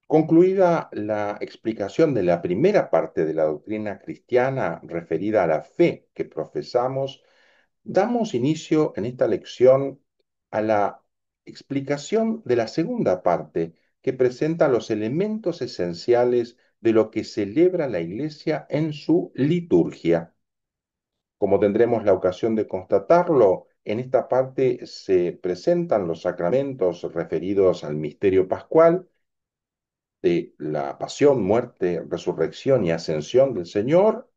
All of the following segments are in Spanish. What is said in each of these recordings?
Concluida la explicación de la primera parte de la doctrina cristiana referida a la fe que profesamos, damos inicio en esta lección a la explicación de la segunda parte que presenta los elementos esenciales de lo que celebra la Iglesia en su liturgia. Como tendremos la ocasión de constatarlo, en esta parte se presentan los sacramentos referidos al misterio pascual de la pasión, muerte, resurrección y ascensión del Señor,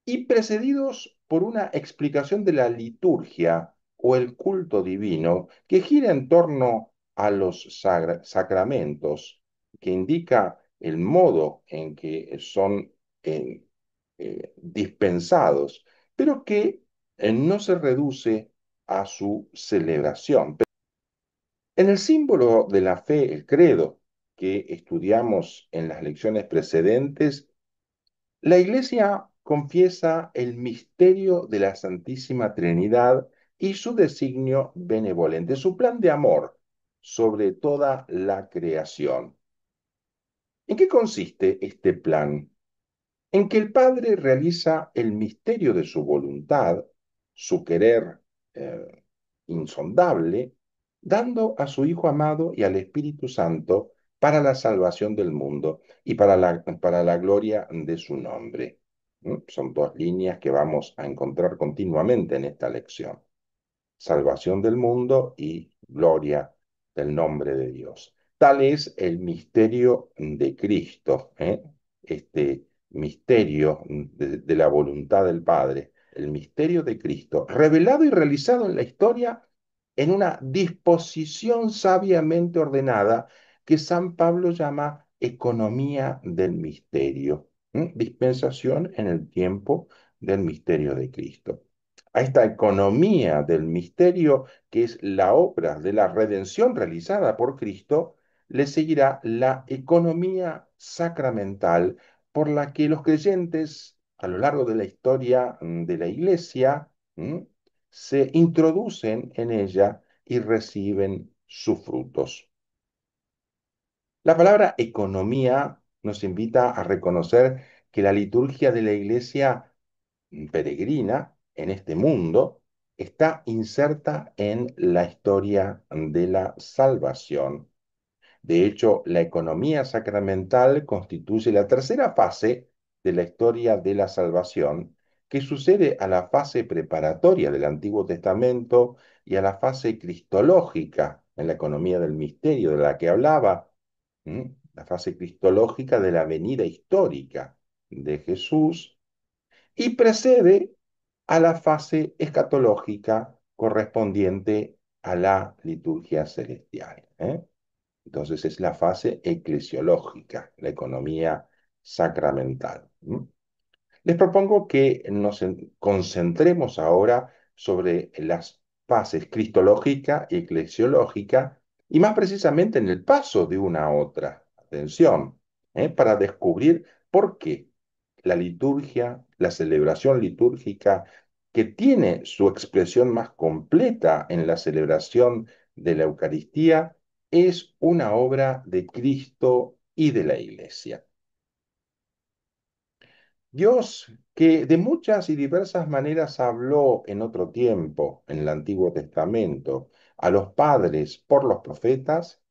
y precedidos por una explicación de la liturgia o el culto divino que gira en torno a los sacramentos, que indica el modo en que son eh, dispensados, pero que no se reduce a su celebración. En el símbolo de la fe, el credo, que estudiamos en las lecciones precedentes, la Iglesia confiesa el misterio de la Santísima Trinidad y su designio benevolente, su plan de amor sobre toda la creación. ¿En qué consiste este plan? En que el Padre realiza el misterio de su voluntad, su querer eh, insondable, dando a su Hijo amado y al Espíritu Santo para la salvación del mundo y para la gloria de su nombre. Son dos líneas que vamos a encontrar continuamente en esta lección: salvación del mundo y gloria del nombre de Dios. Tal es el misterio de Cristo, este misterio de la voluntad del Padre, el misterio de Cristo, revelado y realizado en la historia en una disposición sabiamente ordenada que San Pablo llama economía del misterio, dispensación en el tiempo del misterio de Cristo. A esta economía del misterio, que es la obra de la redención realizada por Cristo, le seguirá la economía sacramental por la que los creyentes a lo largo de la historia de la Iglesia se introducen en ella y reciben sus frutos. La palabra economía nos invita a reconocer que la liturgia de la Iglesia peregrina en este mundo está inserta en la historia de la salvación. De hecho, la economía sacramental constituye la tercera fase de la historia de la salvación, que sucede a la fase preparatoria del Antiguo Testamento y a la fase cristológica en la economía del misterio de la que hablaba, la fase cristológica de la venida histórica de Jesús, y precede a la fase escatológica correspondiente a la liturgia celestial. Entonces es la fase eclesiológica, la economía sacramental. Les propongo que nos concentremos ahora sobre las fases cristológica y eclesiológica, y más precisamente en el paso de una a otra. Atención, para descubrir por qué la liturgia, la celebración litúrgica, que tiene su expresión más completa en la celebración de la Eucaristía, es una obra de Cristo y de la Iglesia. Dios, que de muchas y diversas maneras habló en otro tiempo, en el Antiguo Testamento, a los padres por los profetas,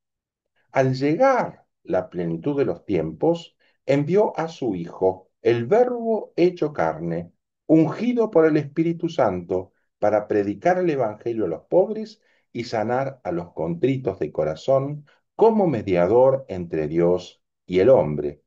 al llegar la plenitud de los tiempos, envió a su Hijo, el Verbo hecho carne, ungido por el Espíritu Santo, para predicar el Evangelio a los pobres y sanar a los contritos de corazón, como mediador entre Dios y el hombre,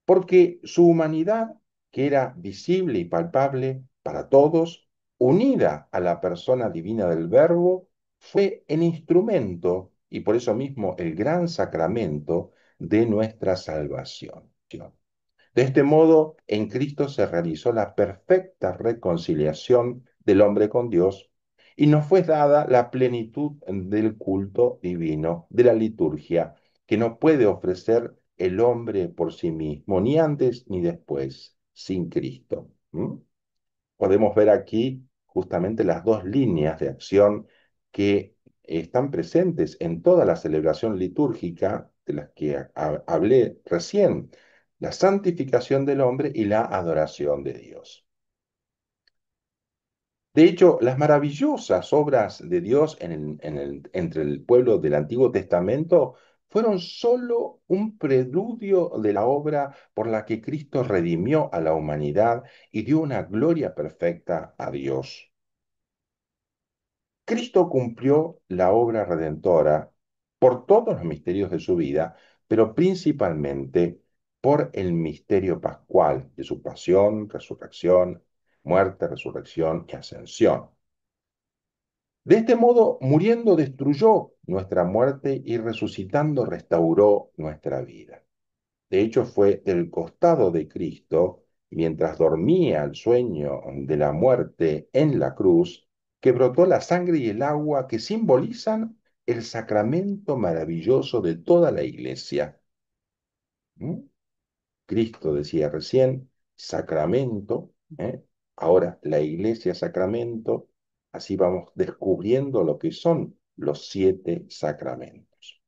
porque su humanidad, que era visible y palpable para todos, unida a la persona divina del Verbo, fue el instrumento y por eso mismo el gran sacramento de nuestra salvación. De este modo, en Cristo se realizó la perfecta reconciliación del hombre con Dios y nos fue dada la plenitud del culto divino, de la liturgia, que no puede ofrecer el hombre por sí mismo, ni antes ni después, sin Cristo. Podemos ver aquí justamente las dos líneas de acción que están presentes en toda la celebración litúrgica de las que hablé recién, la santificación del hombre y la adoración de Dios. De hecho, las maravillosas obras de Dios entre el pueblo del Antiguo Testamento fueron solo un preludio de la obra por la que Cristo redimió a la humanidad y dio una gloria perfecta a Dios. Cristo cumplió la obra redentora por todos los misterios de su vida, pero principalmente por el misterio pascual de su pasión, resurrección, muerte, resurrección y ascensión. De este modo, muriendo destruyó nuestra muerte y resucitando restauró nuestra vida. De hecho, fue del costado de Cristo, mientras dormía el sueño de la muerte en la cruz, que brotó la sangre y el agua que simbolizan el sacramento maravilloso de toda la iglesia. ¿Mm? Cristo decía recién, sacramento, ¿eh? Ahora la iglesia sacramento, así vamos descubriendo lo que son los 7 sacramentos.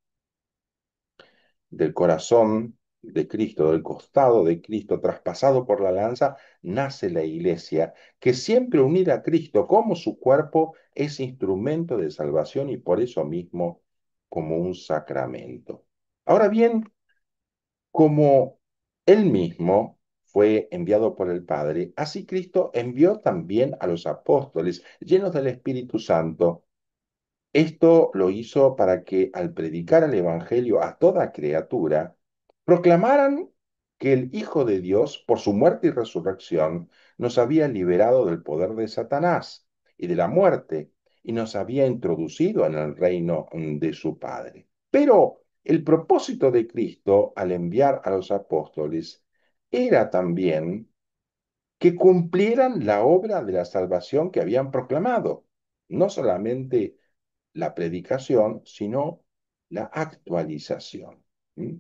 Del corazón de Cristo, del costado de Cristo, traspasado por la lanza, nace la iglesia, que siempre unida a Cristo como su cuerpo es instrumento de salvación y por eso mismo como un sacramento. Ahora bien, como él mismo fue enviado por el Padre, así Cristo envió también a los apóstoles llenos del Espíritu Santo. Esto lo hizo para que al predicar el Evangelio a toda criatura, proclamaran que el Hijo de Dios, por su muerte y resurrección, nos había liberado del poder de Satanás y de la muerte, y nos había introducido en el reino de su Padre. Pero el propósito de Cristo al enviar a los apóstoles era también que cumplieran la obra de la salvación que habían proclamado, no solamente la predicación, sino la actualización. ¿Mm?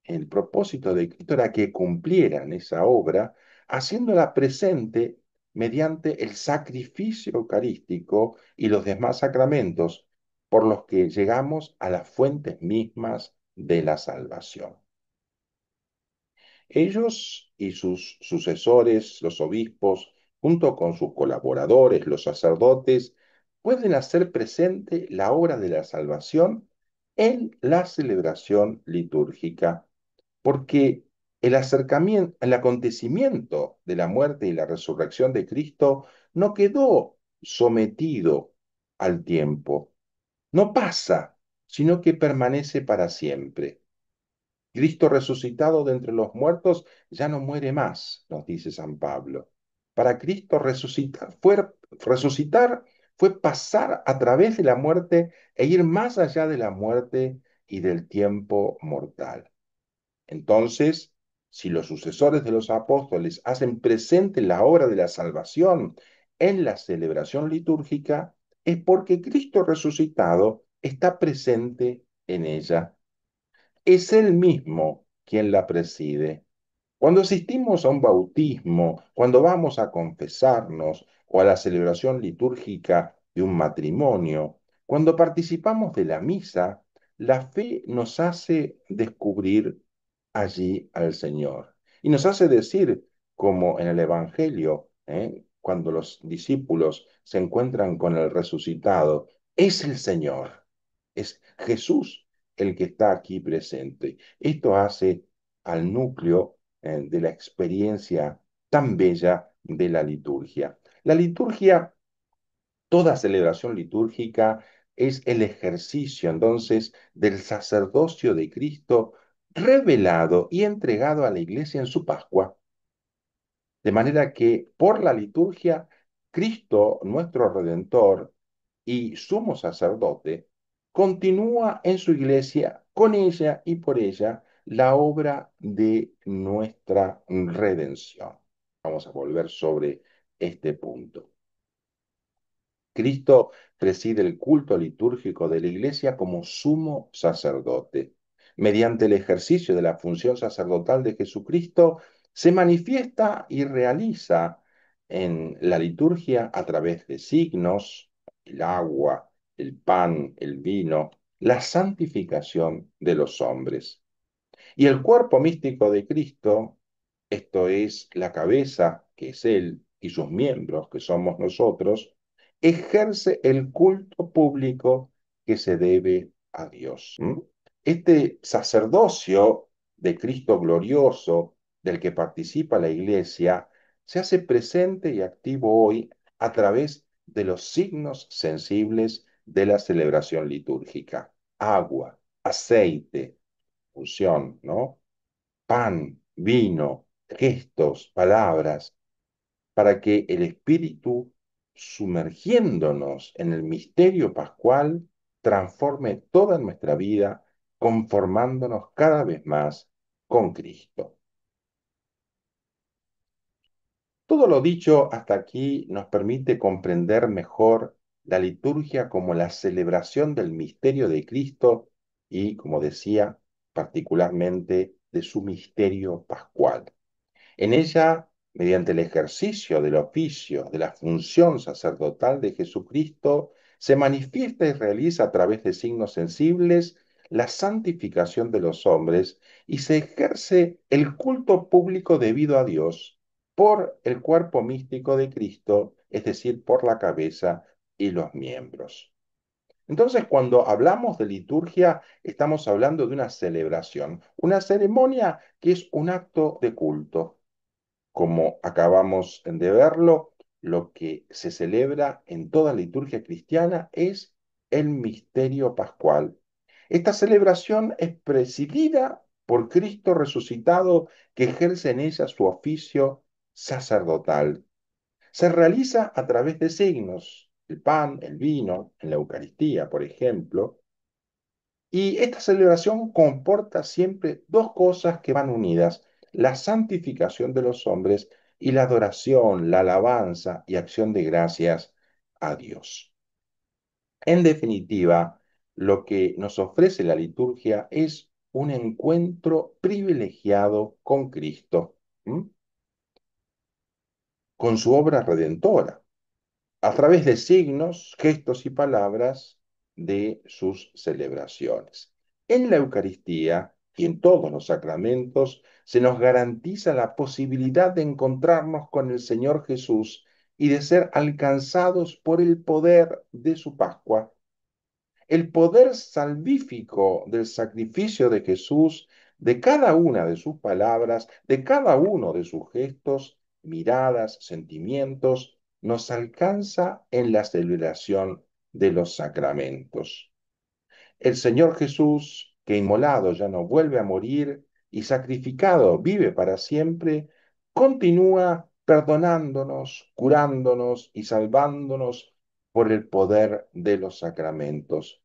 El propósito de Cristo era que cumplieran esa obra, haciéndola presente mediante el sacrificio eucarístico y los demás sacramentos, por los que llegamos a las fuentes mismas de la salvación. Ellos y sus sucesores, los obispos, junto con sus colaboradores, los sacerdotes, pueden hacer presente la obra de la salvación en la celebración litúrgica, porque el acontecimiento de la muerte y la resurrección de Cristo no quedó sometido al tiempo, no pasa, sino que permanece para siempre. Cristo resucitado de entre los muertos ya no muere más, nos dice San Pablo. Para Cristo resucitar fue pasar a través de la muerte e ir más allá de la muerte y del tiempo mortal. Entonces, si los sucesores de los apóstoles hacen presente la obra de la salvación en la celebración litúrgica, es porque Cristo resucitado está presente en ella. Es Él mismo quien la preside. Cuando asistimos a un bautismo, cuando vamos a confesarnos o a la celebración litúrgica de un matrimonio, cuando participamos de la misa, la fe nos hace descubrir allí al Señor. Y nos hace decir, como en el Evangelio, cuando los discípulos se encuentran con el resucitado, es el Señor, es Jesús el que está aquí presente. Esto hace al núcleo de la experiencia tan bella de la liturgia. La liturgia, toda celebración litúrgica, es el ejercicio entonces del sacerdocio de Cristo revelado y entregado a la iglesia en su Pascua. De manera que por la liturgia, Cristo, nuestro Redentor y sumo sacerdote, continúa en su iglesia con ella y por ella la obra de nuestra redención. Vamos a volver sobre este punto. Cristo preside el culto litúrgico de la iglesia como sumo sacerdote. Mediante el ejercicio de la función sacerdotal de Jesucristo, se manifiesta y realiza en la liturgia a través de signos, el agua, el pan, el vino, la santificación de los hombres. Y el cuerpo místico de Cristo, esto es la cabeza, que es Él, y sus miembros, que somos nosotros, ejerce el culto público que se debe a Dios. ¿Mm? Este sacerdocio de Cristo glorioso, del que participa la Iglesia, se hace presente y activo hoy a través de los signos sensibles de la celebración litúrgica: agua, aceite, unción, ¿no? Pan, vino, gestos, palabras, para que el Espíritu, sumergiéndonos en el misterio pascual, transforme toda nuestra vida, conformándonos cada vez más con Cristo. Todo lo dicho hasta aquí nos permite comprender mejor la liturgia como la celebración del misterio de Cristo y, como decía, particularmente de su misterio pascual. En ella, mediante el ejercicio del oficio, de la función sacerdotal de Jesucristo, se manifiesta y realiza a través de signos sensibles la santificación de los hombres y se ejerce el culto público debido a Dios por el cuerpo místico de Cristo, es decir, por la cabeza y los miembros. Entonces, cuando hablamos de liturgia, estamos hablando de una celebración, una ceremonia que es un acto de culto. Como acabamos de verlo, lo que se celebra en toda liturgia cristiana es el misterio pascual. Esta celebración es presidida por Cristo resucitado, que ejerce en ella su oficio sacerdotal. Se realiza a través de signos: el pan, el vino, en la Eucaristía, por ejemplo. Y esta celebración comporta siempre dos cosas que van unidas: la santificación de los hombres y la adoración, la alabanza y acción de gracias a Dios. En definitiva, lo que nos ofrece la liturgia es un encuentro privilegiado con Cristo, ¿m? Con su obra redentora, a través de signos, gestos y palabras de sus celebraciones. En la Eucaristía y en todos los sacramentos se nos garantiza la posibilidad de encontrarnos con el Señor Jesús y de ser alcanzados por el poder de su Pascua. El poder salvífico del sacrificio de Jesús, de cada una de sus palabras, de cada uno de sus gestos, miradas, sentimientos, nos alcanza en la celebración de los sacramentos. El Señor Jesús, que inmolado ya no vuelve a morir y sacrificado vive para siempre, continúa perdonándonos, curándonos y salvándonos por el poder de los sacramentos.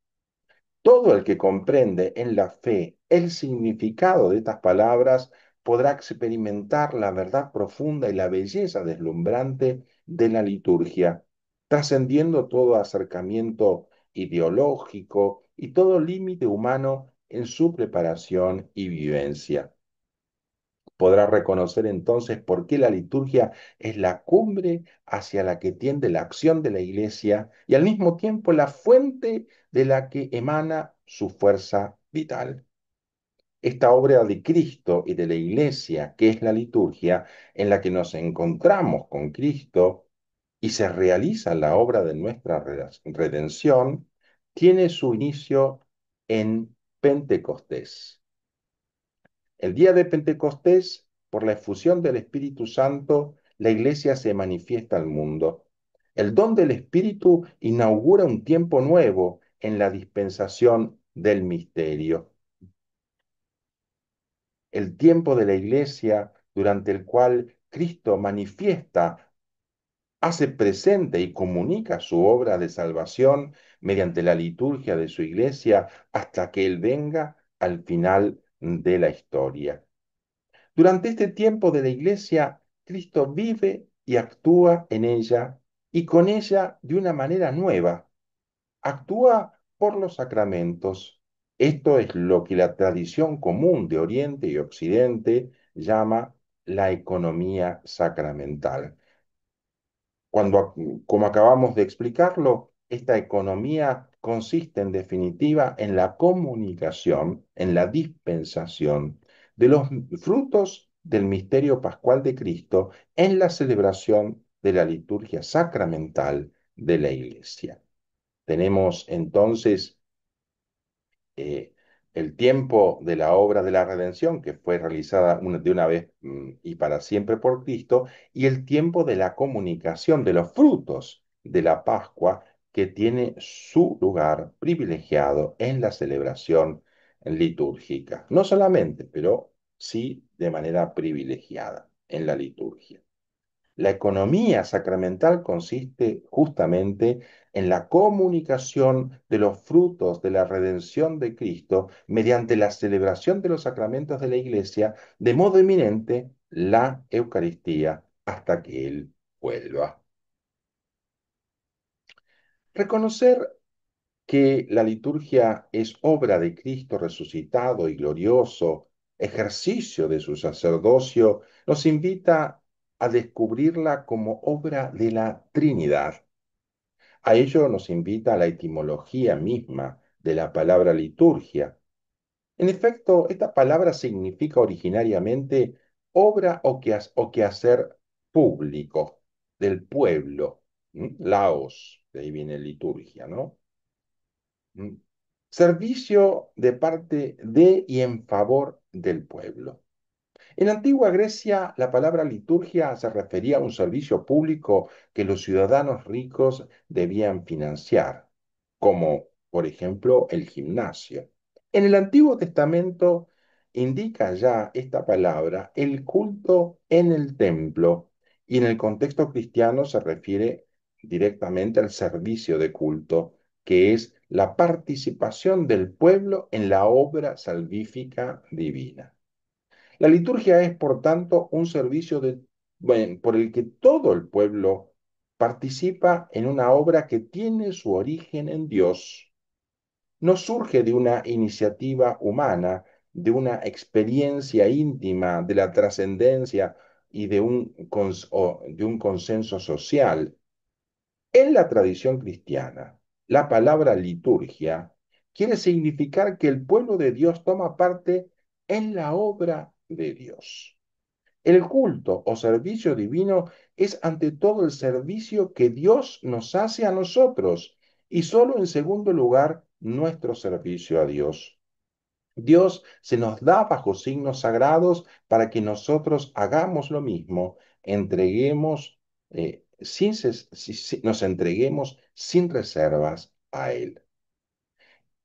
Todo el que comprende en la fe el significado de estas palabras podrá experimentar la verdad profunda y la belleza deslumbrante de la liturgia, trascendiendo todo acercamiento ideológico y todo límite humano en su preparación y vivencia. Podrá reconocer entonces por qué la liturgia es la cumbre hacia la que tiende la acción de la Iglesia y al mismo tiempo la fuente de la que emana su fuerza vital. Esta obra de Cristo y de la Iglesia, que es la liturgia, en la que nos encontramos con Cristo y se realiza la obra de nuestra redención, tiene su inicio en Pentecostés. El día de Pentecostés, por la efusión del Espíritu Santo, la Iglesia se manifiesta al mundo. El don del Espíritu inaugura un tiempo nuevo en la dispensación del misterio. El tiempo de la Iglesia durante el cual Cristo manifiesta, hace presente y comunica su obra de salvación mediante la liturgia de su Iglesia hasta que Él venga al final de la historia. Durante este tiempo de la Iglesia, Cristo vive y actúa en ella y con ella de una manera nueva. Actúa por los sacramentos. Esto es lo que la tradición común de Oriente y Occidente llama la economía sacramental. Cuando, como acabamos de explicarlo, esta economía consiste en definitiva en la comunicación, en la dispensación de los frutos del misterio pascual de Cristo en la celebración de la liturgia sacramental de la Iglesia. Tenemos entonces eh, el tiempo de la obra de la redención, que fue realizada de una vez y para siempre por Cristo, y el tiempo de la comunicación de los frutos de la Pascua, que tiene su lugar privilegiado en la celebración litúrgica. No solamente, pero sí de manera privilegiada en la liturgia. La economía sacramental consiste justamente en la comunicación de los frutos de la redención de Cristo mediante la celebración de los sacramentos de la Iglesia, de modo eminente la Eucaristía hasta que Él vuelva. Reconocer que la liturgia es obra de Cristo resucitado y glorioso, ejercicio de su sacerdocio, nos invita a descubrirla como obra de la Trinidad. A ello nos invita la etimología misma de la palabra liturgia. En efecto, esta palabra significa originariamente obra o quehacer público del pueblo. Laos, de ahí viene liturgia, ¿no? ¿Mm? Servicio de parte de y en favor del pueblo. En la antigua Grecia, la palabra liturgia se refería a un servicio público que los ciudadanos ricos debían financiar, como, por ejemplo, el gimnasio. En el Antiguo Testamento indica ya esta palabra el culto en el templo y en el contexto cristiano se refiere directamente al servicio de culto, que es la participación del pueblo en la obra salvífica divina. La liturgia es, por tanto, un servicio bueno, por el que todo el pueblo participa en una obra que tiene su origen en Dios. No surge de una iniciativa humana, de una experiencia íntima, de la trascendencia y de un consenso social. En la tradición cristiana, la palabra liturgia quiere significar que el pueblo de Dios toma parte en la obra de Dios. El culto o servicio divino es ante todo el servicio que Dios nos hace a nosotros y solo en segundo lugar nuestro servicio a Dios. Dios se nos da bajo signos sagrados para que nosotros hagamos lo mismo, entreguemos, nos entreguemos sin reservas a Él.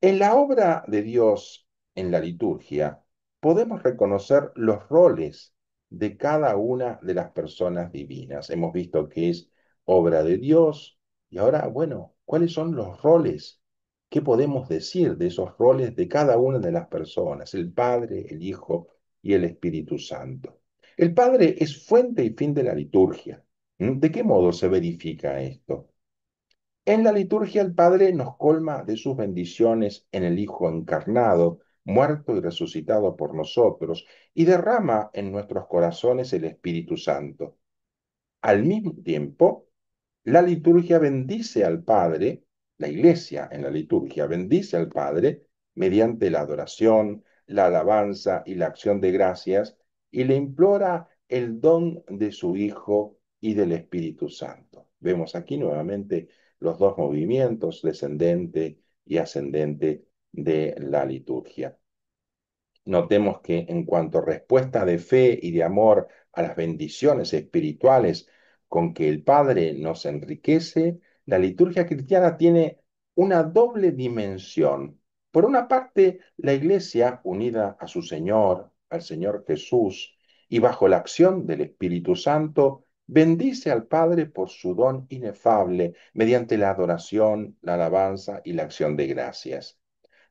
En la obra de Dios, en la liturgia, podemos reconocer los roles de cada una de las personas divinas. Hemos visto que es obra de Dios y ahora, bueno, ¿cuáles son los roles? ¿Qué podemos decir de esos roles de cada una de las personas? El Padre, el Hijo y el Espíritu Santo. El Padre es fuente y fin de la liturgia. ¿De qué modo se verifica esto? En la liturgia el Padre nos colma de sus bendiciones en el Hijo encarnado, muerto y resucitado por nosotros, y derrama en nuestros corazones el Espíritu Santo. Al mismo tiempo, la liturgia bendice al Padre, la Iglesia en la liturgia bendice al Padre mediante la adoración, la alabanza y la acción de gracias, y le implora el don de su Hijo y del Espíritu Santo. Vemos aquí nuevamente los dos movimientos, descendente y ascendente de la liturgia. Notemos que en cuanto a respuesta de fe y de amor a las bendiciones espirituales con que el Padre nos enriquece, la liturgia cristiana tiene una doble dimensión. Por una parte, la Iglesia, unida a su Señor, al Señor Jesús, y bajo la acción del Espíritu Santo, bendice al Padre por su don inefable mediante la adoración, la alabanza y la acción de gracias.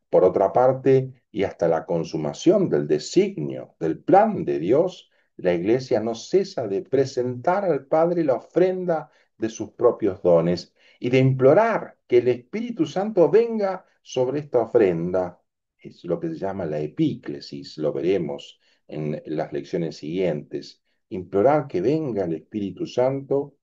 Por otra parte, y hasta la consumación del designio, del plan de Dios, la Iglesia no cesa de presentar al Padre la ofrenda de sus propios dones y de implorar que el Espíritu Santo venga sobre esta ofrenda. Es lo que se llama la epíclesis, lo veremos en las lecciones siguientes. Implorar que venga el Espíritu Santo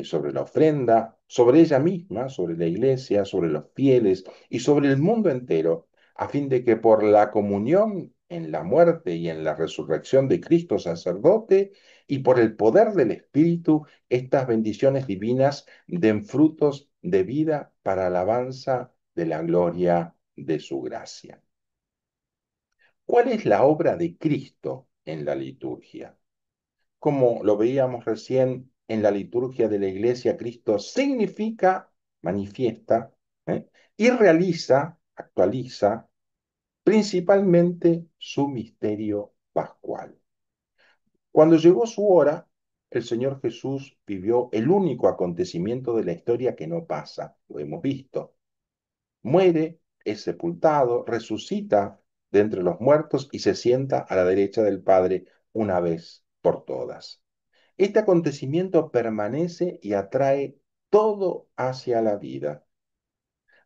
sobre la ofrenda sobre ella misma, sobre la iglesia, sobre los fieles y sobre el mundo entero, a fin de que por la comunión en la muerte y en la resurrección de Cristo sacerdote y por el poder del Espíritu, estas bendiciones divinas den frutos de vida para alabanza de la gloria de su gracia. ¿Cuál es la obra de Cristo en la liturgia? Como lo veíamos recién en la liturgia de la iglesia, Cristo significa, manifiesta, ¿eh? y realiza, actualiza principalmente su misterio pascual. Cuando llegó su hora, el Señor Jesús vivió el único acontecimiento de la historia que no pasa, lo hemos visto. Muere, es sepultado, resucita de entre los muertos y se sienta a la derecha del Padre una vez por todas. Este acontecimiento permanece y atrae todo hacia la vida.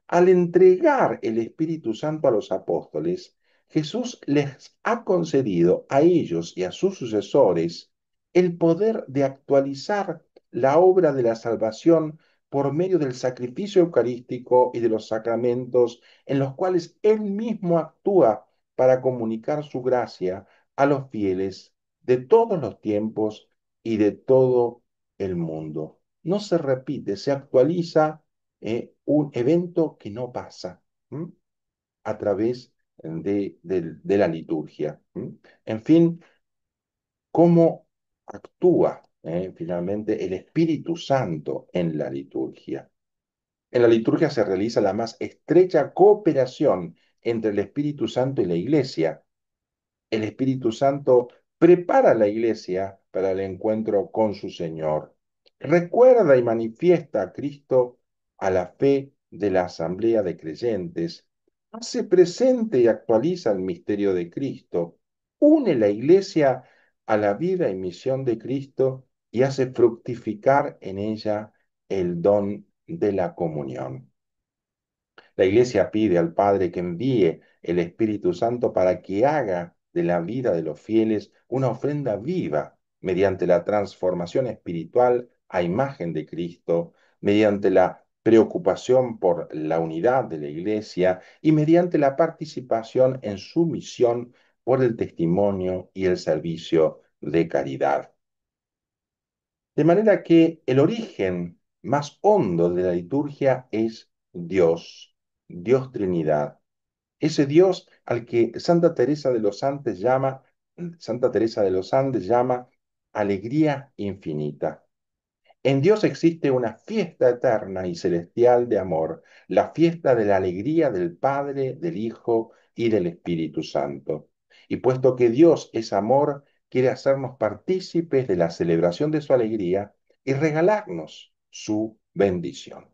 Al entregar el Espíritu Santo a los apóstoles, Jesús les ha concedido a ellos y a sus sucesores el poder de actualizar la obra de la salvación por medio del sacrificio eucarístico y de los sacramentos en los cuales Él mismo actúa para comunicar su gracia a los fieles de todos los tiempos y de todo el mundo. No se repite, se actualiza un evento que no pasa, ¿m? A través de la liturgia. ¿M? En fin, cómo actúa finalmente el Espíritu Santo en la liturgia. En la liturgia se realiza la más estrecha cooperación entre el Espíritu Santo y la Iglesia. El Espíritu Santo prepara a la iglesia para el encuentro con su Señor. Recuerda y manifiesta a Cristo a la fe de la asamblea de creyentes. Hace presente y actualiza el misterio de Cristo. Une la iglesia a la vida y misión de Cristo y hace fructificar en ella el don de la comunión. La Iglesia pide al Padre que envíe el Espíritu Santo para que haga de la vida de los fieles una ofrenda viva mediante la transformación espiritual a imagen de Cristo, mediante la preocupación por la unidad de la Iglesia y mediante la participación en su misión por el testimonio y el servicio de caridad. De manera que el origen más hondo de la liturgia es Dios, Dios Trinidad, ese Dios al que Santa Teresa de los Andes llama alegría infinita. En Dios existe una fiesta eterna y celestial de amor, la fiesta de la alegría del Padre, del Hijo y del Espíritu Santo. Y puesto que Dios es amor, quiere hacernos partícipes de la celebración de su alegría y regalarnos su bendición.